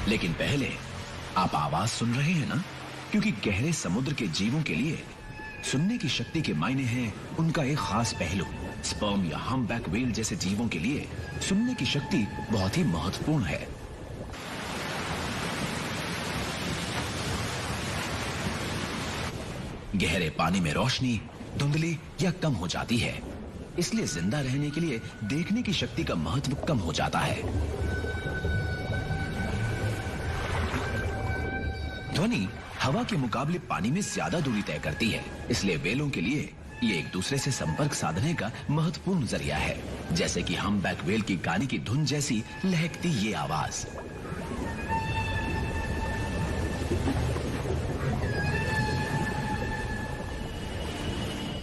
लेकिन पहले आप आवाज सुन रहे हैं ना, क्योंकि गहरे समुद्र के जीवों के लिए सुनने की शक्ति के मायने हैं उनका एक खास पहलू। स्पर्म या हम्पबैक व्हेल जैसे जीवों के लिए सुनने की शक्ति बहुत ही महत्वपूर्ण है। गहरे पानी में रोशनी धुंधली या कम हो जाती है, इसलिए जिंदा रहने के लिए देखने की शक्ति का महत्व कम हो जाता है। ध्वनि हवा के मुकाबले पानी में ज्यादा दूरी तय करती है, इसलिए व्हेलों के लिए ये एक दूसरे से संपर्क साधने का महत्वपूर्ण जरिया है, जैसे कि हम्पबैक व्हेल की गाने की धुन जैसी लहकती ये आवाज।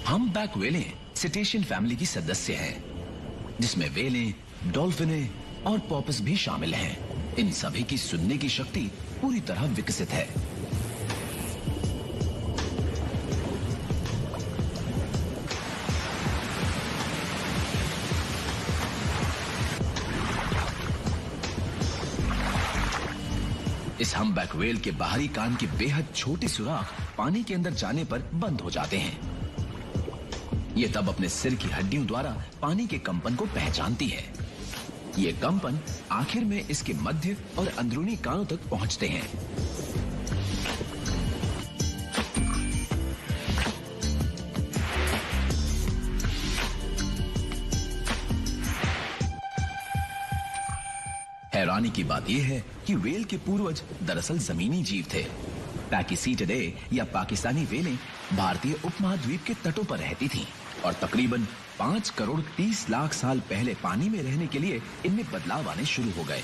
हम्पबैक व्हेलें सिटेशियन फैमिली की सदस्य हैं, जिसमें व्हेलें, डॉल्फिनें और पोर्पोइस भी शामिल हैं। इन सभी की सुनने की शक्ति पूरी तरह विकसित है। इस हम्पबैक व्हेल के बाहरी कान के बेहद छोटे सुराख पानी के अंदर जाने पर बंद हो जाते हैं। ये तब अपने सिर की हड्डियों द्वारा पानी के कंपन को पहचानती है। ये कंपन आखिर में इसके मध्य और अंदरूनी कानों तक पहुंचते हैं। हैरानी की बात यह है कि व्हेल के पूर्वज दरअसल जमीनी जीव थे। पैकिसीटिडे या पाकिस्तानी व्हेलें भारतीय उपमहाद्वीप के तटों पर रहती थीं और तकरीबन 5 करोड़ 30 लाख साल पहले पानी में रहने के लिए इनमें बदलाव आने शुरू हो गए।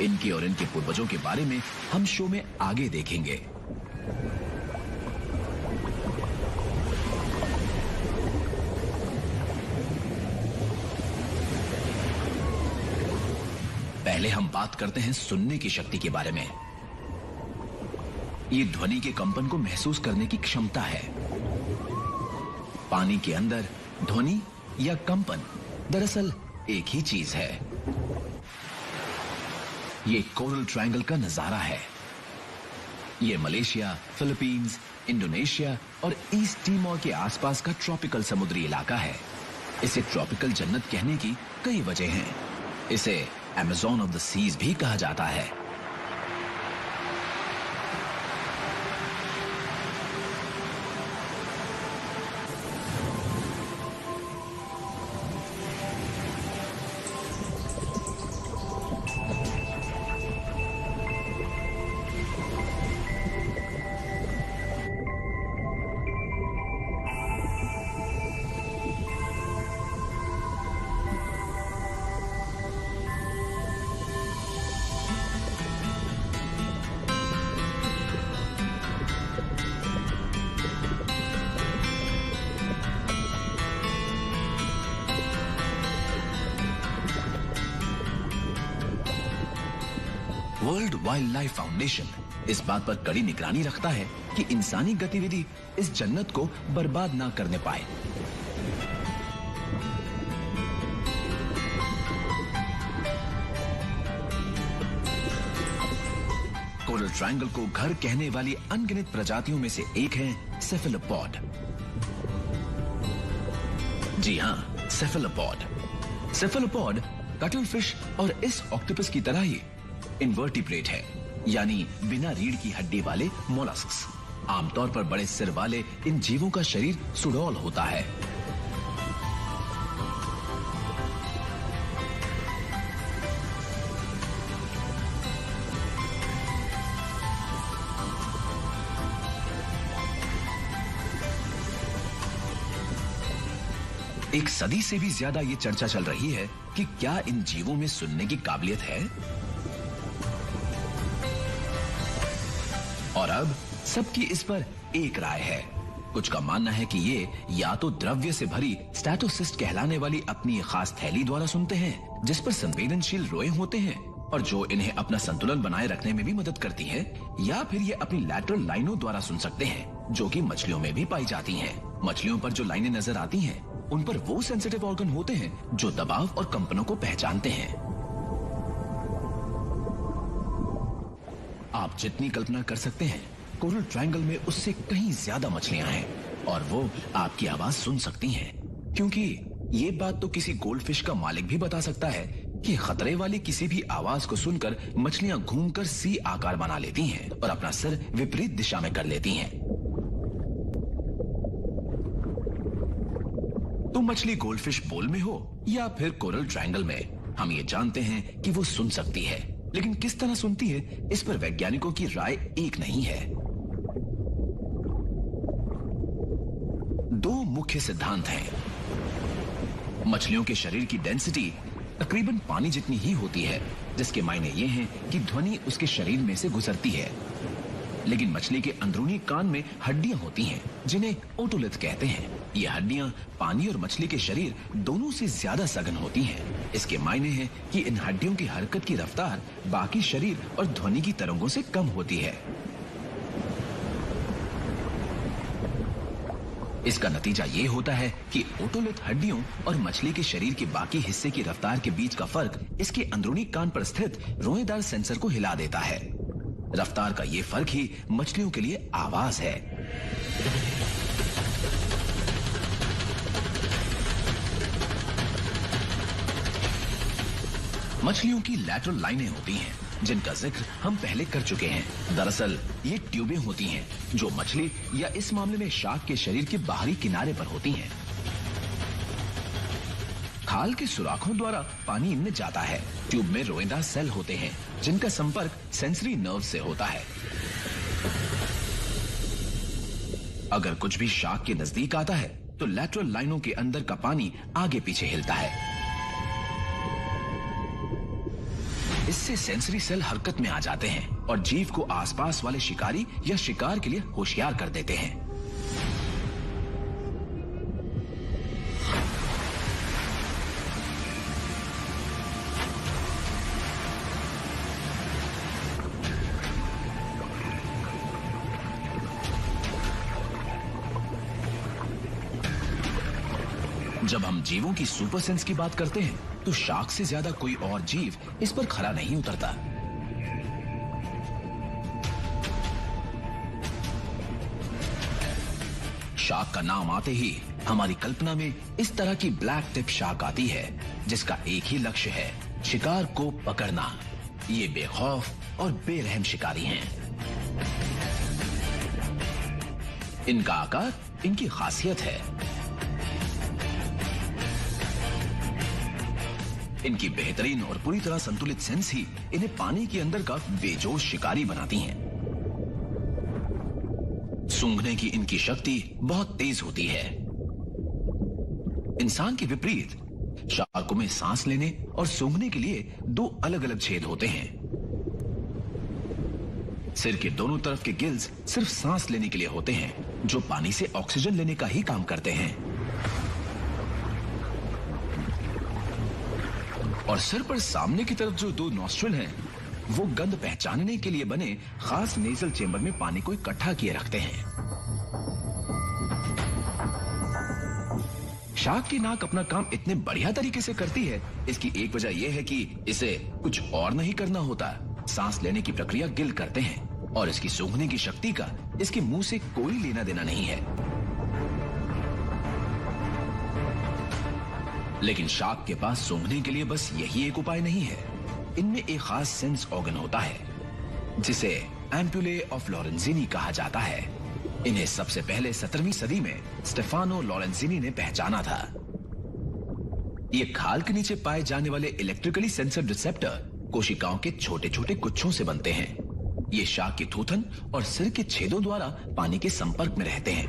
इनके और इनके पूर्वजों के बारे में हम शो में आगे देखेंगे। पहले हम बात करते हैं सुनने की शक्ति के बारे में। ये ध्वनि के कंपन को महसूस करने की क्षमता है। पानी के अंदर ध्वनि या कंपन दरअसल एक ही चीज है। ये कोरल ट्रायंगल का नजारा है। ये मलेशिया, फिलीपींस, इंडोनेशिया और ईस्ट टीमोर के आसपास का ट्रॉपिकल समुद्री इलाका है। इसे ट्रॉपिकल जन्नत कहने की कई वजह हैं। इसे अमेज़न ऑफ द सीज भी कहा जाता है। वर्ल्ड वाइल्ड लाइफ फाउंडेशन इस बात पर कड़ी निगरानी रखता है कि इंसानी गतिविधि इस जन्नत को बर्बाद ना करने पाए। कोरल ट्रायंगल को घर कहने वाली अनगिनत प्रजातियों में से एक है सेफेलोपॉड। जी हां, सेफेलोपॉड। सेफेलोपॉड कटलफिश और इस ऑक्टोपस की तरह ही इनवर्टिब्रेट है, यानी बिना रीढ़ की हड्डी वाले मोलस्क्स। आमतौर पर बड़े सिर वाले इन जीवों का शरीर सुडौल होता है। एक सदी से भी ज्यादा ये चर्चा चल रही है कि क्या इन जीवों में सुनने की काबिलियत है। और अब सबकी इस पर एक राय है। कुछ का मानना है कि ये या तो द्रव्य से भरी स्टैटोसिस्ट कहलाने वाली अपनी एक खास थैली द्वारा सुनते हैं, जिस पर संवेदनशील रोए होते हैं और जो इन्हें अपना संतुलन बनाए रखने में भी मदद करती है, या फिर ये अपनी लैटरल लाइनों द्वारा सुन सकते हैं, जो कि मछलियों में भी पाई जाती हैं। मछलियों पर जो लाइनें नजर आती हैं, उन पर वो सेंसिटिव ऑर्गन होते हैं जो दबाव और कंपनों को पहचानते हैं। आप जितनी कल्पना कर सकते हैं, कोरल ट्रायंगल में उससे कहीं ज्यादा मछलियां हैं और वो आपकी आवाज सुन सकती हैं। क्योंकि ये बात तो किसी गोल्डफिश का मालिक भी बता सकता है कि खतरे वाली किसी भी आवाज को सुनकर मछलियां घूमकर सी आकार बना लेती हैं और अपना सिर विपरीत दिशा में कर लेती हैं। तो मछली गोल्डफिश बोल में हो या फिर कोरल ट्रायंगल में, हम ये जानते हैं कि वो सुन सकती है, लेकिन किस तरह सुनती है इस पर वैज्ञानिकों की राय एक नहीं है। दो मुख्य सिद्धांत हैं। मछलियों के शरीर की डेंसिटी तकरीबन पानी जितनी ही होती है, जिसके मायने ये हैं कि ध्वनि उसके शरीर में से गुजरती है। लेकिन मछली के अंदरूनी कान में हड्डियां होती हैं जिन्हें ओटोलिथ कहते हैं। ये हड्डियां पानी और मछली के शरीर दोनों से ज्यादा सघन होती हैं। इसके मायने हैं कि इन हड्डियों की हरकत की रफ्तार बाकी शरीर और ध्वनि की तरंगों से कम होती है। इसका नतीजा ये होता है कि ओटोलिथ हड्डियों और मछली के शरीर के बाकी हिस्से की रफ्तार के बीच का फर्क इसके अंदरूनी कान पर स्थित रोएदार सेंसर को हिला देता है। रफ्तार का ये फर्क ही मछलियों के लिए आवाज है। मछलियों की लैटरल लाइनें होती हैं, जिनका जिक्र हम पहले कर चुके हैं। दरअसल ये ट्यूबें होती हैं जो मछली या इस मामले में शार्क के शरीर के बाहरी किनारे पर होती हैं। खाल के सुराखों द्वारा पानी इनमें जाता है। ट्यूब में रोएदार सेल होते हैं जिनका संपर्क सेंसरी नर्व से होता है। अगर कुछ भी शार्क के नजदीक आता है तो लैटरल लाइनों के अंदर का पानी आगे पीछे हिलता है। इससे सेंसरी सेल हरकत में आ जाते हैं और जीव को आसपास वाले शिकारी या शिकार के लिए होशियार कर देते हैं। जब हम जीवों की सुपर सेंस की बात करते हैं तो शार्क से ज्यादा कोई और जीव इस पर खरा नहीं उतरता। शार्क का नाम आते ही हमारी कल्पना में इस तरह की ब्लैक टिप शार्क आती है जिसका एक ही लक्ष्य है, शिकार को पकड़ना। ये बेखौफ और बेरहम शिकारी हैं। इनका आकार इनकी खासियत है। इनकी बेहतरीन और पूरी तरह संतुलित सेंस ही इन्हें पानी के अंदर का बेजोश शिकारी बनाती हैं। सूंघने की इनकी शक्ति बहुत तेज होती है। इंसान के विपरीत शार्कों में सांस लेने और सूंघने के लिए दो अलग अलग छेद होते हैं। सिर के दोनों तरफ के गिल्स सिर्फ सांस लेने के लिए होते हैं, जो पानी से ऑक्सीजन लेने का ही काम करते हैं। और सिर पर सामने की तरफ जो दो नॉस्ट्रिल हैं, वो गंध पहचानने के लिए बने खास नेजल चेंबर में पानी को इकट्ठा किए रखते हैं। शार्क की नाक अपना काम इतने बढ़िया तरीके से करती है, इसकी एक वजह यह है कि इसे कुछ और नहीं करना होता। सांस लेने की प्रक्रिया गिल करते हैं और इसकी सूंघने की शक्ति का इसके मुंह से कोई लेना देना नहीं है। लेकिन शार्क के पास सूंघने के लिए बस यही एक उपाय नहीं है। इनमें एक खास सेंस ऑर्गन होता है जिसे एम्पुले ऑफ लॉरेंजीनी कहा जाता है। इन्हें सबसे पहले 17वीं सदी में स्टेफानो लॉरेंजीनी ने पहचाना था। ये खाल के नीचे पाए जाने वाले इलेक्ट्रिकली सेंसर्ड रिसेप्टर कोशिकाओं के छोटे छोटे गुच्छों से बनते हैं। ये शार्क की थूथन और सिर के छेदों द्वारा पानी के संपर्क में रहते हैं।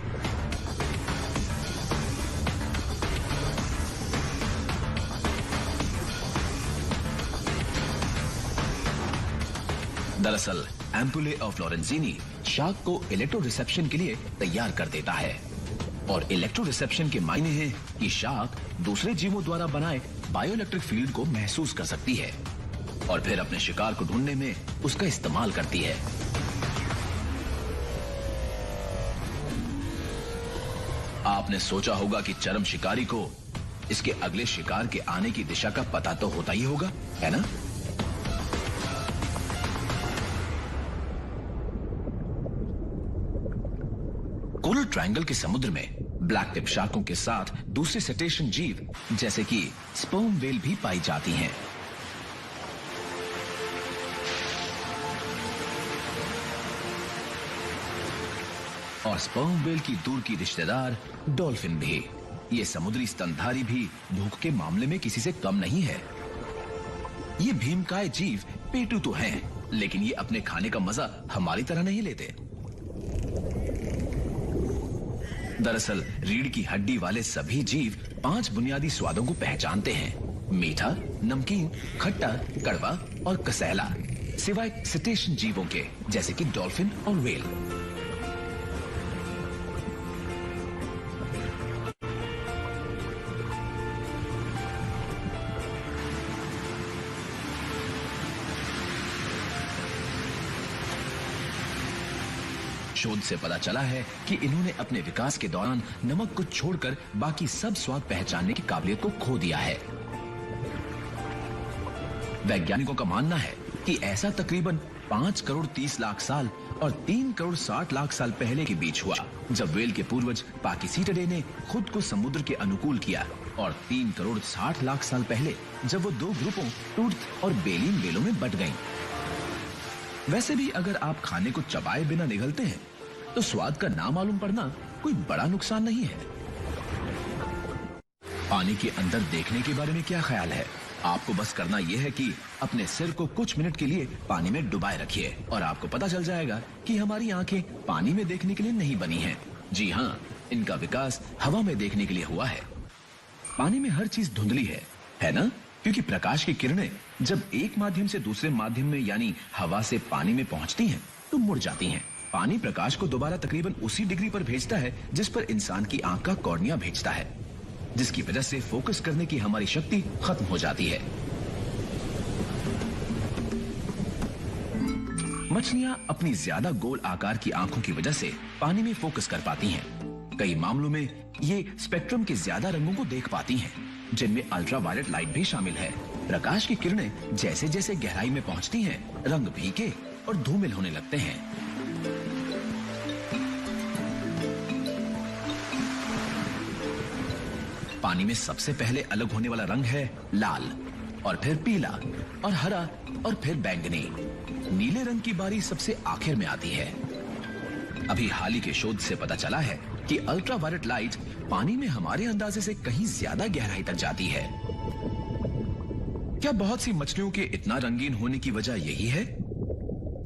दरअसल एम्पुले ऑफ लॉरेंजीनी शार्क को इलेक्ट्रो रिसेप्शन के लिए तैयार कर देता है। और इलेक्ट्रो रिसेप्शन के मायने हैं कि शार्क दूसरे जीवों द्वारा बनाए बायोइलेक्ट्रिक फील्ड को महसूस कर सकती है और फिर अपने शिकार को ढूंढने में उसका इस्तेमाल करती है। आपने सोचा होगा कि चरम शिकारी को इसके अगले शिकार के आने की दिशा का पता तो होता ही होगा, है ना? कोरल ट्रायंगल के समुद्र में ब्लैक टिप शार्कों के साथ दूसरे सेटेशियन जीव जैसे कि स्पर्म व्हेल भी पाई जाती हैं। और स्पर्म व्हेल की दूर की रिश्तेदार डॉल्फिन भी। ये समुद्री स्तनधारी भी भूख के मामले में किसी से कम नहीं है। ये भीमकाय जीव पेटू तो हैं, लेकिन ये अपने खाने का मजा हमारी तरह नहीं लेते। दरअसल रीढ़ की हड्डी वाले सभी जीव 5 बुनियादी स्वादों को पहचानते हैं: मीठा, नमकीन, खट्टा, कड़वा और कसैला, सिवाय सिटेशियन जीवों के जैसे कि डॉल्फिन और व्हेल। शोध से पता चला है कि इन्होंने अपने विकास के दौरान नमक को छोड़कर बाकी सब स्वाद पहचानने की काबिलियत को खो दिया है। वैज्ञानिकों का मानना है कि ऐसा तकरीबन 5 करोड़ 30 लाख साल और 3 करोड़ 60 लाख साल पहले के बीच हुआ, जब व्हेल के पूर्वज पाकिसीटिडे ने खुद को समुद्र के अनुकूल किया, और 3 करोड़ 60 लाख साल पहले जब वो 2 ग्रुपों टूथ और बेलीन व्हेलों में बंट गईं। वैसे भी अगर आप खाने को चबाए बिना निगलते हैं तो स्वाद का ना मालूम पड़ना कोई बड़ा नुकसान नहीं है। पानी के अंदर देखने के बारे में क्या ख्याल है? आपको बस करना यह है कि अपने सिर को कुछ मिनट के लिए पानी में डुबाए रखिए और आपको पता चल जाएगा कि हमारी आंखें पानी में देखने के लिए नहीं बनी हैं। जी हाँ, इनका विकास हवा में देखने के लिए हुआ है। पानी में हर चीज धुंधली है ना? क्योंकि प्रकाश की किरणें जब एक माध्यम से दूसरे माध्यम में यानी हवा से पानी में पहुंचती हैं तो मुड़ जाती हैं। पानी प्रकाश को दोबारा तकरीबन उसी डिग्री पर भेजता है जिस पर इंसान की आंख का कॉर्निया भेजता है, जिसकी वजह से फोकस करने की हमारी शक्ति खत्म हो जाती है। मछलियां अपनी ज्यादा गोल आकार की आंखों की वजह से पानी में फोकस कर पाती हैं। कई मामलों में ये स्पेक्ट्रम के ज्यादा रंगों को देख पाती हैं, जिनमें अल्ट्रावायलेट लाइट भी शामिल है। प्रकाश की किरणें जैसे जैसे गहराई में पहुंचती हैं, रंग फीके और धूमिल होने लगते हैं। पानी में सबसे पहले अलग होने वाला रंग है लाल, और फिर पीला और हरा और फिर बैंगनी। नीले रंग की बारी सबसे आखिर में आती है। अभी हाल ही के शोध से पता चला है कि अल्ट्रावायलेट लाइट पानी में हमारे अंदाजे से कहीं ज्यादा गहराई तक जाती है। क्या बहुत सी मछलियों के इतना रंगीन होने की वजह यही है?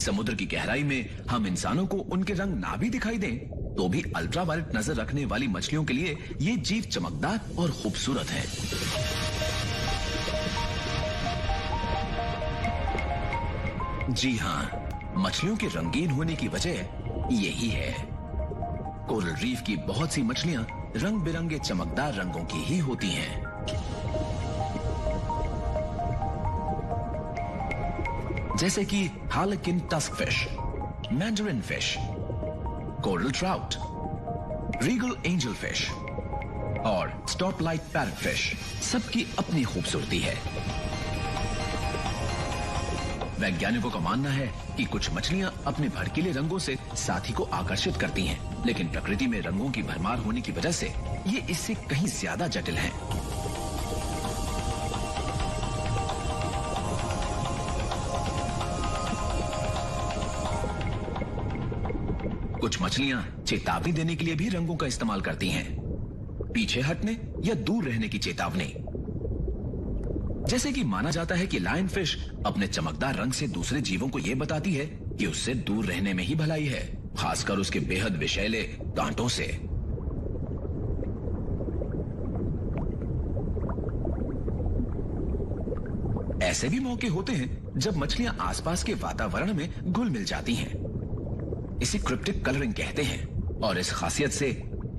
समुद्र की गहराई में हम इंसानों को उनके रंग ना भी दिखाई दें तो भी अल्ट्रावायलेट नजर रखने वाली मछलियों के लिए ये जीव चमकदार और खूबसूरत है। जी हाँ, मछलियों के रंगीन होने की वजह यही है। कोरल रीफ की बहुत सी मछलियां रंग बिरंगे चमकदार रंगों की ही होती हैं। जैसे कि harlequin tusk fish, Mandarin fish, coral trout, Regal angel fish और स्टॉपलाइट पैरट फिश, सबकी अपनी खूबसूरती है। वैज्ञानिकों का मानना है कि कुछ मछलियां अपने भड़कीले रंगों से साथी को आकर्षित करती हैं, लेकिन प्रकृति में रंगों की भरमार होने की वजह से ये इससे कहीं ज्यादा जटिल हैं। कुछ मछलियां चेतावनी देने के लिए भी रंगों का इस्तेमाल करती हैं, पीछे हटने या दूर रहने की चेतावनी। जैसे कि माना जाता है कि लायन फिश अपने चमकदार रंग से दूसरे जीवों को यह बताती है कि उससे दूर रहने में ही भलाई है, खासकर उसके बेहद विषैले दांतों से। ऐसे भी मौके होते हैं जब मछलियां आसपास के वातावरण में घुल मिल जाती हैं। इसे क्रिप्टिक कलरिंग कहते हैं और इस खासियत से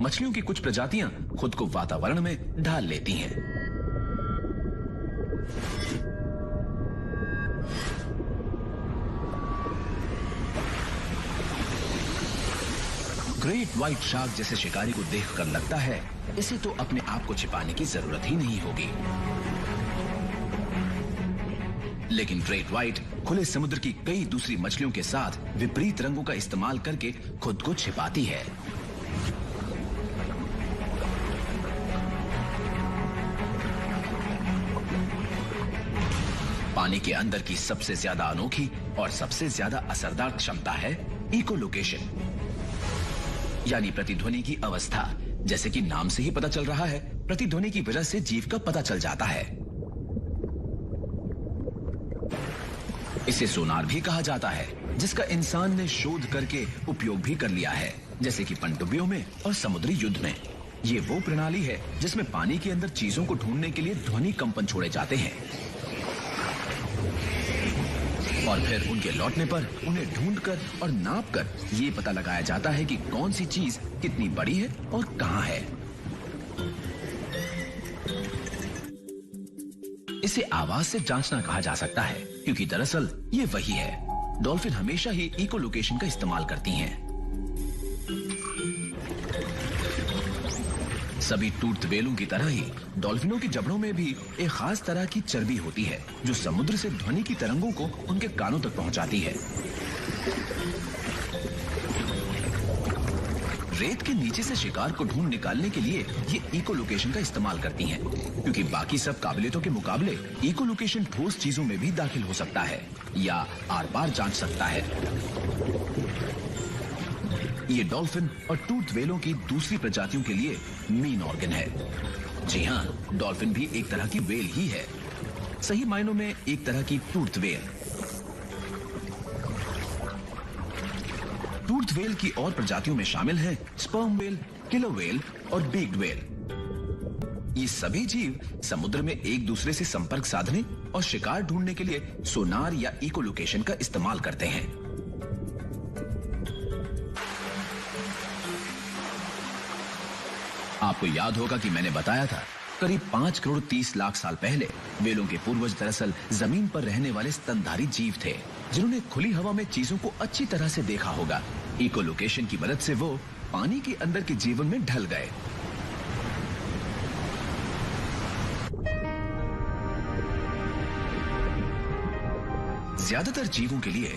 मछलियों की कुछ प्रजातियां खुद को वातावरण में ढाल लेती हैं। ग्रेट व्हाइट शार्क जैसे शिकारी को देखकर लगता है इसे तो अपने आप को छिपाने की जरूरत ही नहीं होगी, लेकिन ग्रेट व्हाइट खुले समुद्र की कई दूसरी मछलियों के साथ विपरीत रंगों का इस्तेमाल करके खुद को छिपाती है। पानी के अंदर की सबसे ज्यादा अनोखी और सबसे ज्यादा असरदार क्षमता है इकोलोकेशन, यानी प्रतिध्वनि की अवस्था। जैसे कि नाम से ही पता चल रहा है, प्रतिध्वनि की वजह से जीव का पता चल जाता है। इसे सोनार भी कहा जाता है, जिसका इंसान ने शोध करके उपयोग भी कर लिया है, जैसे कि पनडुब्बियों में और समुद्री युद्ध में। ये वो प्रणाली है जिसमें पानी के अंदर चीजों को ढूंढने के लिए ध्वनि कंपन छोड़े जाते हैं और फिर उनके लौटने पर उन्हें ढूंढकर और नापकर ये पता लगाया जाता है कि कौन सी चीज कितनी बड़ी है और कहां है। इसे आवाज से जांचना कहा जा सकता है, क्योंकि दरअसल ये वही है। डॉल्फिन हमेशा ही इकोलोकेशन का इस्तेमाल करती हैं। सभी टूथ व्हेलों की तरह ही डॉल्फिनों के जबड़ों में भी एक खास तरह की चर्बी होती है, जो समुद्र से ध्वनि की तरंगों को उनके कानों तक पहुंचाती है। रेत के नीचे से शिकार को ढूंढ निकालने के लिए ये इकोलोकेशन का इस्तेमाल करती हैं, क्योंकि बाकी सब काबिलियतों के मुकाबले इकोलोकेशन ठोस चीजों में भी दाखिल हो सकता है या आर पार जांच सकता है। ये डॉल्फिन और टूथ व्हेलों की दूसरी प्रजातियों के लिए मेन ऑर्गन है। जी हाँ, डॉल्फिन भी एक तरह की व्हेल ही है, सही मायनों में एक तरह की टूथ व्हेल। टूथ व्हेल की और प्रजातियों में शामिल हैं स्पर्म व्हेल, किलर व्हेल और बिग्ड व्हेल। ये सभी जीव समुद्र में एक दूसरे से संपर्क साधने और शिकार ढूंढने के लिए सोनार या इकोलोकेशन का इस्तेमाल करते हैं। आपको याद होगा कि मैंने बताया था, करीब 5 करोड़ 30 लाख साल पहले व्हेलों के पूर्वज दरअसल जमीन पर रहने वाले स्तनधारी जीव थे, जिन्होंने खुली हवा में चीजों को अच्छी तरह से देखा होगा। इकोलोकेशन की मदद से वो पानी के अंदर के जीवन में ढल गए। ज्यादातर जीवों के लिए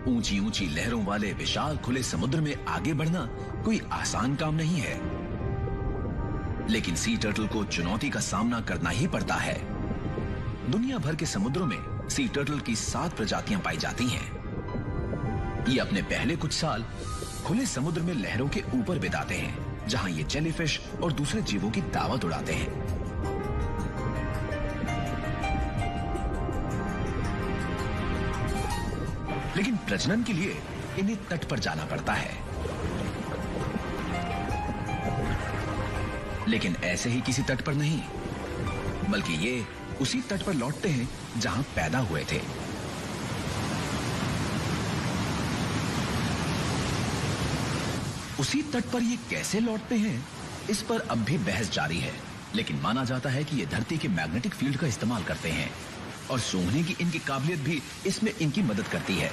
ऊंची ऊंची लहरों वाले विशाल खुले समुद्र में आगे बढ़ना कोई आसान काम नहीं है, लेकिन सी टर्टल को चुनौती का सामना करना ही पड़ता है। दुनिया भर के समुद्रों में सी टर्टल की 7 प्रजातियां पाई जाती हैं। ये अपने पहले कुछ साल खुले समुद्र में लहरों के ऊपर बिताते हैं, जहां ये जेलीफिश और दूसरे जीवों की दावत उड़ाते हैं। लेकिन प्रजनन के लिए इन्हें तट पर जाना पड़ता है, लेकिन ऐसे ही किसी तट पर नहीं, बल्कि ये उसी तट पर लौटते हैं जहां पैदा हुए थे। उसी तट पर ये कैसे लौटते हैं, इस पर अब भी बहस जारी है, लेकिन माना जाता है कि ये धरती के मैग्नेटिक फील्ड का इस्तेमाल करते हैं और सूंघने की इनकी काबिलियत भी इसमें इनकी मदद करती है।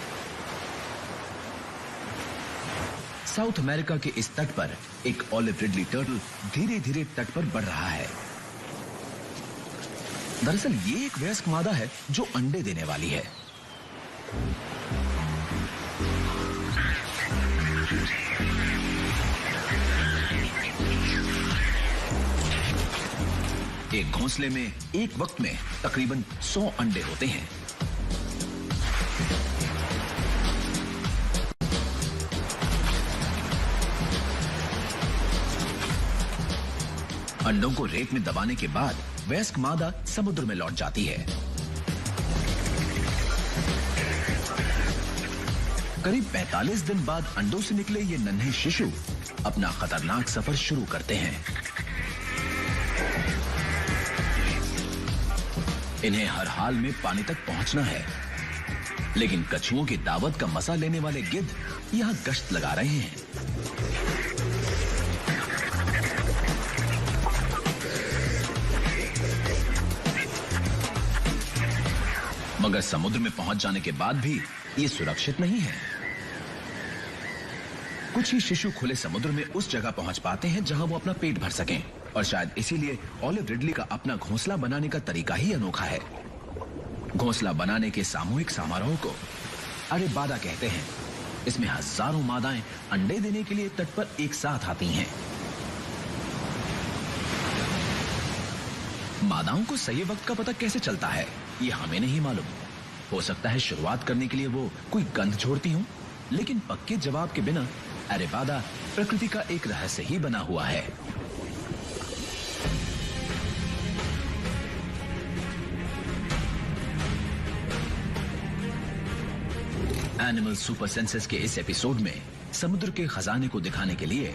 साउथ अमेरिका के इस तट पर एक ऑलिव रिडली टर्टल धीरे धीरे तट पर बढ़ रहा है। दरअसल ये एक वयस्क मादा है जो अंडे देने वाली है। एक घोंसले में एक वक्त में तकरीबन 100 अंडे होते हैं। अंडों को रेत में दबाने के बाद वयस्क मादा समुद्र में लौट जाती है। करीब 45 दिन बाद अंडों से निकले ये नन्हे शिशु अपना खतरनाक सफर शुरू करते हैं। इन्हें हर हाल में पानी तक पहुंचना है, लेकिन कछुओं की दावत का मजा लेने वाले गिद्ध यहां गश्त लगा रहे हैं। मगर समुद्र में पहुंच जाने के बाद भी ये सुरक्षित नहीं है। कुछ ही शिशु खुले समुद्र में उस जगह पहुंच पाते हैं जहां वो अपना पेट भर सकें, और शायद इसीलिए ऑलिव रिडली का अपना घोंसला बनाने का तरीका ही अनोखा है। घोंसला बनाने के सामूहिक समारोह को अरेबादा कहते हैं। इसमें हजारों मादाएं अंडे देने के लिए तट पर एक साथ आती हैं। मादाओं को सही वक्त का पता कैसे चलता है, ये हमें नहीं मालूम। हो सकता है शुरुआत करने के लिए वो कोई गंध छोड़ती हूं, लेकिन पक्के जवाब के बिना अरेवादा प्रकृति का एक रहस्य ही बना हुआ है। एनिमल सुपर सेंसेस के इस एपिसोड में समुद्र के खजाने को दिखाने के लिए